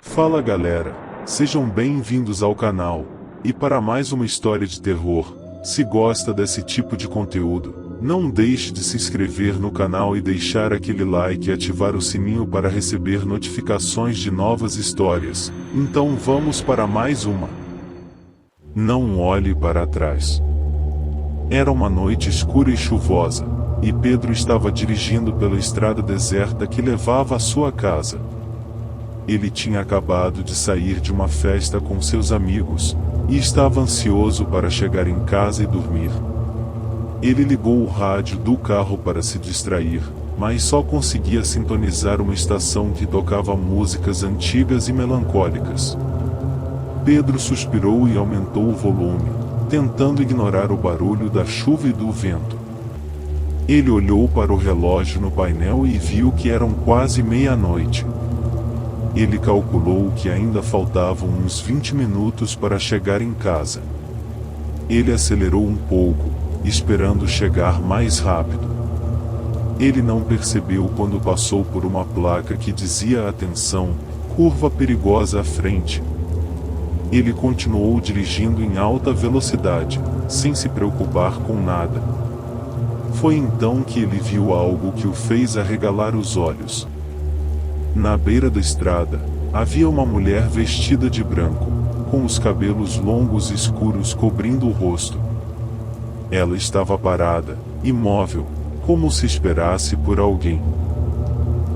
Fala galera, sejam bem-vindos ao canal, e para mais uma história de terror. Se gosta desse tipo de conteúdo, não deixe de se inscrever no canal e deixar aquele like e ativar o sininho para receber notificações de novas histórias. Então vamos para mais uma. Não olhe para trás. Era uma noite escura e chuvosa, e Pedro estava dirigindo pela estrada deserta que levava à sua casa. Ele tinha acabado de sair de uma festa com seus amigos, e estava ansioso para chegar em casa e dormir. Ele ligou o rádio do carro para se distrair, mas só conseguia sintonizar uma estação que tocava músicas antigas e melancólicas. Pedro suspirou e aumentou o volume, tentando ignorar o barulho da chuva e do vento. Ele olhou para o relógio no painel e viu que eram quase meia-noite. Ele calculou que ainda faltavam uns 20 minutos para chegar em casa. Ele acelerou um pouco, esperando chegar mais rápido. Ele não percebeu quando passou por uma placa que dizia "Atenção, curva perigosa à frente". Ele continuou dirigindo em alta velocidade, sem se preocupar com nada. Foi então que ele viu algo que o fez arregalar os olhos. Na beira da estrada, havia uma mulher vestida de branco, com os cabelos longos e escuros cobrindo o rosto. Ela estava parada, imóvel, como se esperasse por alguém.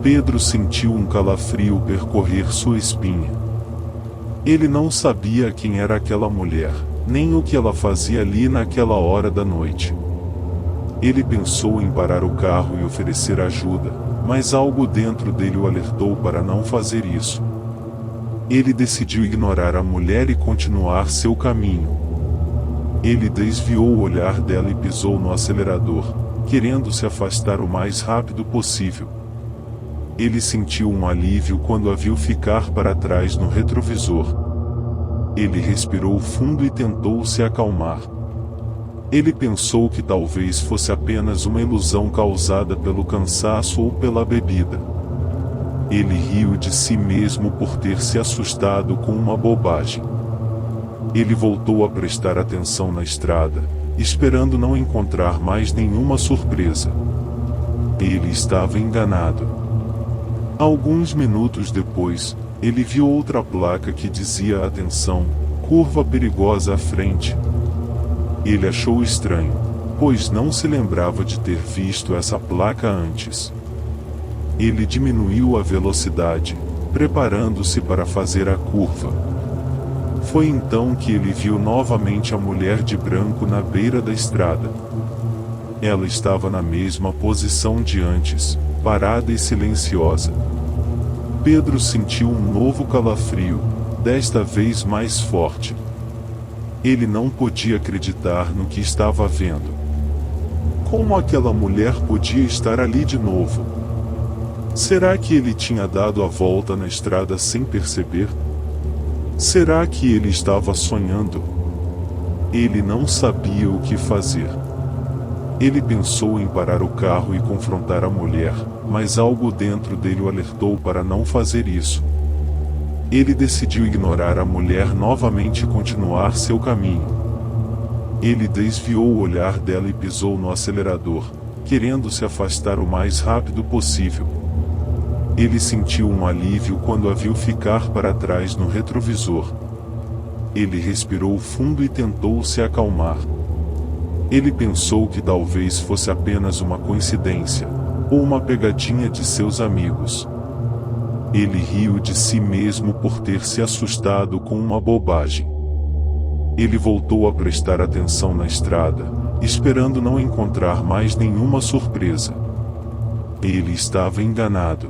Pedro sentiu um calafrio percorrer sua espinha. Ele não sabia quem era aquela mulher, nem o que ela fazia ali naquela hora da noite. Ele pensou em parar o carro e oferecer ajuda, mas algo dentro dele o alertou para não fazer isso. Ele decidiu ignorar a mulher e continuar seu caminho. Ele desviou o olhar dela e pisou no acelerador, querendo se afastar o mais rápido possível. Ele sentiu um alívio quando a viu ficar para trás no retrovisor. Ele respirou fundo e tentou se acalmar. Ele pensou que talvez fosse apenas uma ilusão causada pelo cansaço ou pela bebida. Ele riu de si mesmo por ter se assustado com uma bobagem. Ele voltou a prestar atenção na estrada, esperando não encontrar mais nenhuma surpresa. Ele estava enganado. Alguns minutos depois, ele viu outra placa que dizia "Atenção, curva perigosa à frente". Ele achou estranho, pois não se lembrava de ter visto essa placa antes. Ele diminuiu a velocidade, preparando-se para fazer a curva. Foi então que ele viu novamente a mulher de branco na beira da estrada. Ela estava na mesma posição de antes, parada e silenciosa. Pedro sentiu um novo calafrio, desta vez mais forte. Ele não podia acreditar no que estava vendo. Como aquela mulher podia estar ali de novo? Será que ele tinha dado a volta na estrada sem perceber? Será que ele estava sonhando? Ele não sabia o que fazer. Ele pensou em parar o carro e confrontar a mulher, mas algo dentro dele o alertou para não fazer isso. Ele decidiu ignorar a mulher novamente e continuar seu caminho. Ele desviou o olhar dela e pisou no acelerador, querendo se afastar o mais rápido possível. Ele sentiu um alívio quando a viu ficar para trás no retrovisor. Ele respirou fundo e tentou se acalmar. Ele pensou que talvez fosse apenas uma coincidência, ou uma pegadinha de seus amigos. Ele riu de si mesmo por ter se assustado com uma bobagem. Ele voltou a prestar atenção na estrada, esperando não encontrar mais nenhuma surpresa. Ele estava enganado.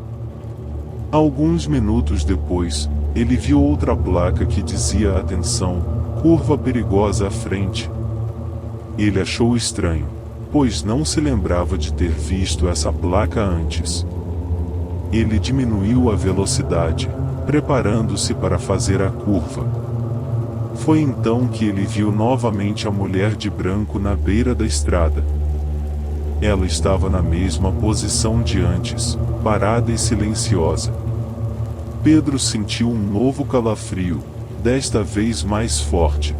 Alguns minutos depois, ele viu outra placa que dizia "Atenção, curva perigosa à frente". Ele achou estranho, pois não se lembrava de ter visto essa placa antes. Ele diminuiu a velocidade, preparando-se para fazer a curva. Foi então que ele viu novamente a mulher de branco na beira da estrada. Ela estava na mesma posição de antes, parada e silenciosa. Pedro sentiu um novo calafrio, desta vez mais forte.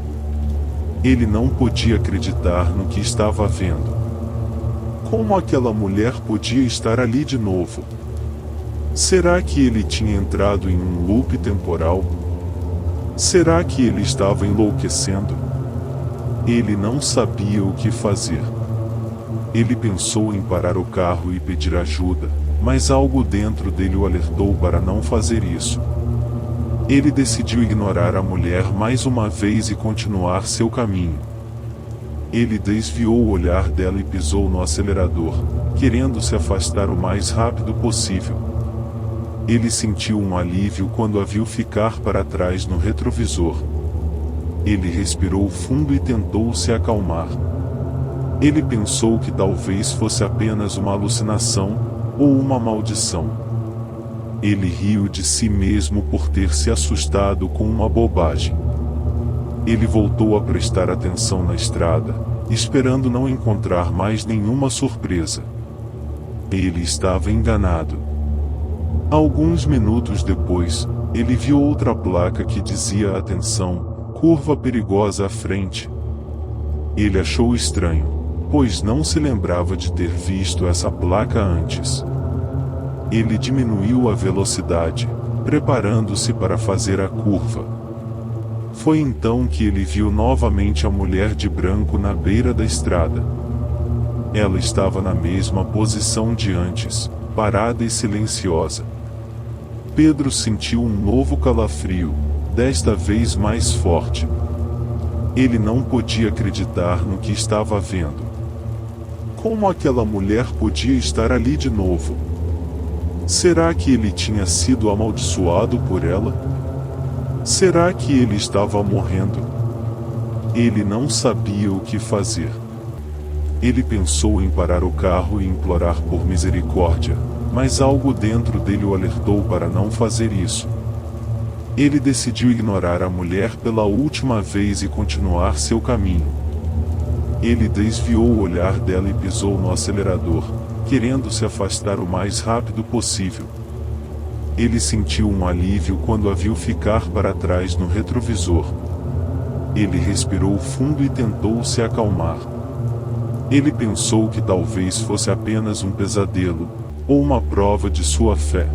Ele não podia acreditar no que estava vendo. Como aquela mulher podia estar ali de novo? Será que ele tinha entrado em um loop temporal? Será que ele estava enlouquecendo? Ele não sabia o que fazer. Ele pensou em parar o carro e pedir ajuda, mas algo dentro dele o alertou para não fazer isso. Ele decidiu ignorar a mulher mais uma vez e continuar seu caminho. Ele desviou o olhar dela e pisou no acelerador, querendo se afastar o mais rápido possível. Ele sentiu um alívio quando a viu ficar para trás no retrovisor. Ele respirou fundo e tentou se acalmar. Ele pensou que talvez fosse apenas uma alucinação, ou uma maldição. Ele riu de si mesmo por ter se assustado com uma bobagem. Ele voltou a prestar atenção na estrada, esperando não encontrar mais nenhuma surpresa. Ele estava enganado. Alguns minutos depois, ele viu outra placa que dizia: atenção, curva perigosa à frente. Ele achou estranho, pois não se lembrava de ter visto essa placa antes. Ele diminuiu a velocidade, preparando-se para fazer a curva. Foi então que ele viu novamente a mulher de branco na beira da estrada. Ela estava na mesma posição de antes, parada e silenciosa. Pedro sentiu um novo calafrio, desta vez mais forte. Ele não podia acreditar no que estava vendo. Como aquela mulher podia estar ali de novo? Será que ele tinha sido amaldiçoado por ela? Será que ele estava morrendo? Ele não sabia o que fazer. Ele pensou em parar o carro e implorar por misericórdia, mas algo dentro dele o alertou para não fazer isso. Ele decidiu ignorar a mulher pela última vez e continuar seu caminho. Ele desviou o olhar dela e pisou no acelerador, querendo se afastar o mais rápido possível. Ele sentiu um alívio quando a viu ficar para trás no retrovisor. Ele respirou fundo e tentou se acalmar. Ele pensou que talvez fosse apenas um pesadelo, ou uma prova de sua fé.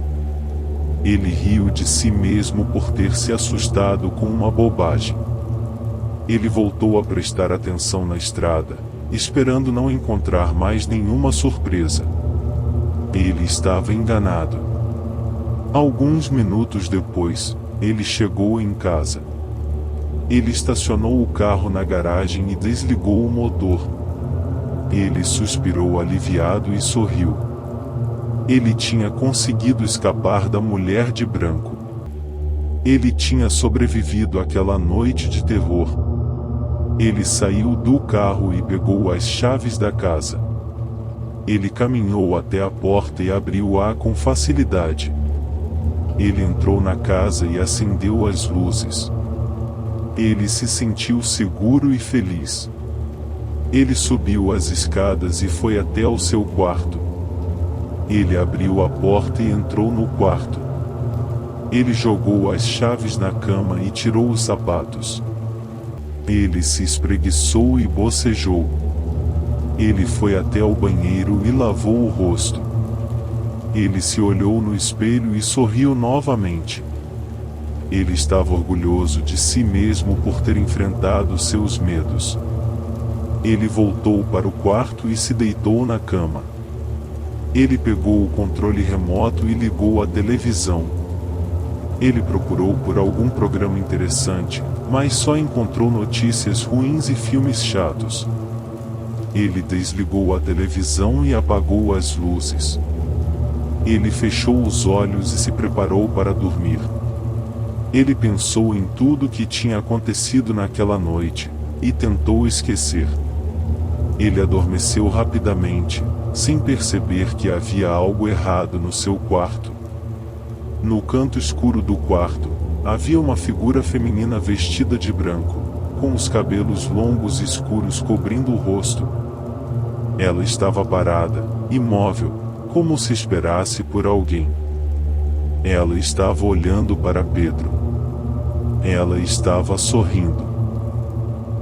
Ele riu de si mesmo por ter se assustado com uma bobagem. Ele voltou a prestar atenção na estrada, esperando não encontrar mais nenhuma surpresa. Ele estava enganado. Alguns minutos depois, ele chegou em casa. Ele estacionou o carro na garagem e desligou o motor. Ele suspirou aliviado e sorriu. Ele tinha conseguido escapar da mulher de branco. Ele tinha sobrevivido àquela noite de terror. Ele saiu do carro e pegou as chaves da casa. Ele caminhou até a porta e abriu-a com facilidade. Ele entrou na casa e acendeu as luzes. Ele se sentiu seguro e feliz. Ele subiu as escadas e foi até o seu quarto. Ele abriu a porta e entrou no quarto. Ele jogou as chaves na cama e tirou os sapatos. Ele se espreguiçou e bocejou. Ele foi até o banheiro e lavou o rosto. Ele se olhou no espelho e sorriu novamente. Ele estava orgulhoso de si mesmo por ter enfrentado seus medos. Ele voltou para o quarto e se deitou na cama. Ele pegou o controle remoto e ligou a televisão. Ele procurou por algum programa interessante, mas só encontrou notícias ruins e filmes chatos. Ele desligou a televisão e apagou as luzes. Ele fechou os olhos e se preparou para dormir. Ele pensou em tudo o que tinha acontecido naquela noite, e tentou esquecer. Ele adormeceu rapidamente, sem perceber que havia algo errado no seu quarto. No canto escuro do quarto, havia uma figura feminina vestida de branco, com os cabelos longos e escuros cobrindo o rosto. Ela estava parada, imóvel, como se esperasse por alguém. Ela estava olhando para Pedro. Ela estava sorrindo.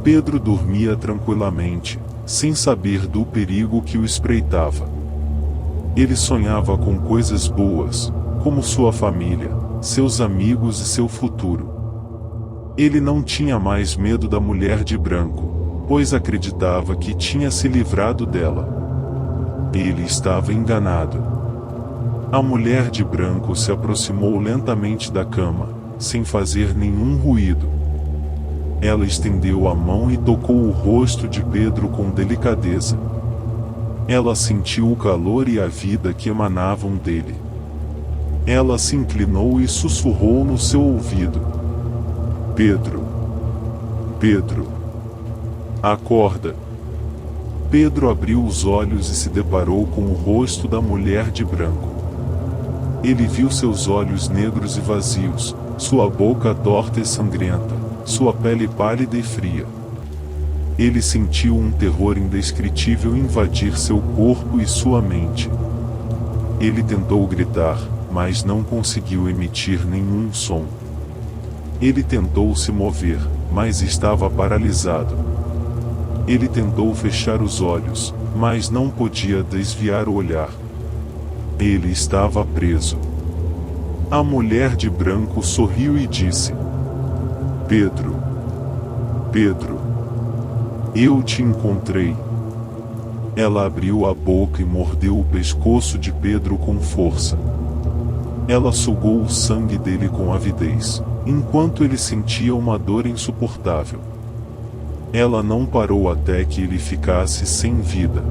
Pedro dormia tranquilamente, sem saber do perigo que o espreitava. Ele sonhava com coisas boas, como sua família, seus amigos e seu futuro. Ele não tinha mais medo da mulher de branco, pois acreditava que tinha se livrado dela. Ele estava enganado. A mulher de branco se aproximou lentamente da cama, sem fazer nenhum ruído. Ela estendeu a mão e tocou o rosto de Pedro com delicadeza. Ela sentiu o calor e a vida que emanavam dele. Ela se inclinou e sussurrou no seu ouvido: Pedro, Pedro, acorda. Pedro abriu os olhos e se deparou com o rosto da mulher de branco. Ele viu seus olhos negros e vazios, sua boca torta e sangrenta, sua pele pálida e fria. Ele sentiu um terror indescritível invadir seu corpo e sua mente. Ele tentou gritar, mas não conseguiu emitir nenhum som. Ele tentou se mover, mas estava paralisado. Ele tentou fechar os olhos, mas não podia desviar o olhar. Ele estava preso. A mulher de branco sorriu e disse: Pedro, Pedro, eu te encontrei. Ela abriu a boca e mordeu o pescoço de Pedro com força. Ela sugou o sangue dele com avidez, enquanto ele sentia uma dor insuportável. Ela não parou até que ele ficasse sem vida.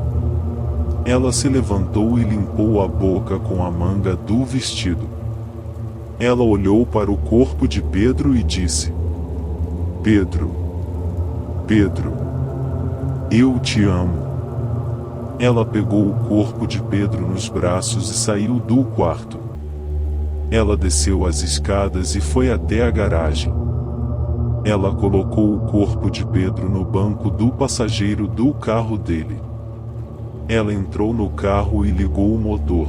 Ela se levantou e limpou a boca com a manga do vestido. Ela olhou para o corpo de Pedro e disse: Pedro, Pedro, eu te amo. Ela pegou o corpo de Pedro nos braços e saiu do quarto. Ela desceu as escadas e foi até a garagem. Ela colocou o corpo de Pedro no banco do passageiro do carro dele. Ela entrou no carro e ligou o motor.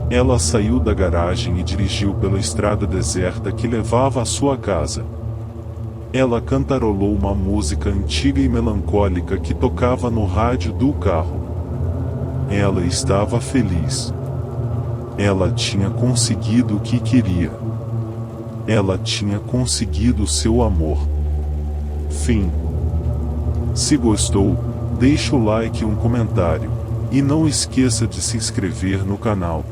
Ela saiu da garagem e dirigiu pela estrada deserta que levava à sua casa. Ela cantarolou uma música antiga e melancólica que tocava no rádio do carro. Ela estava feliz. Ela tinha conseguido o que queria. Ela tinha conseguido seu amor. Fim. Se gostou, deixe o like e um comentário. E não esqueça de se inscrever no canal.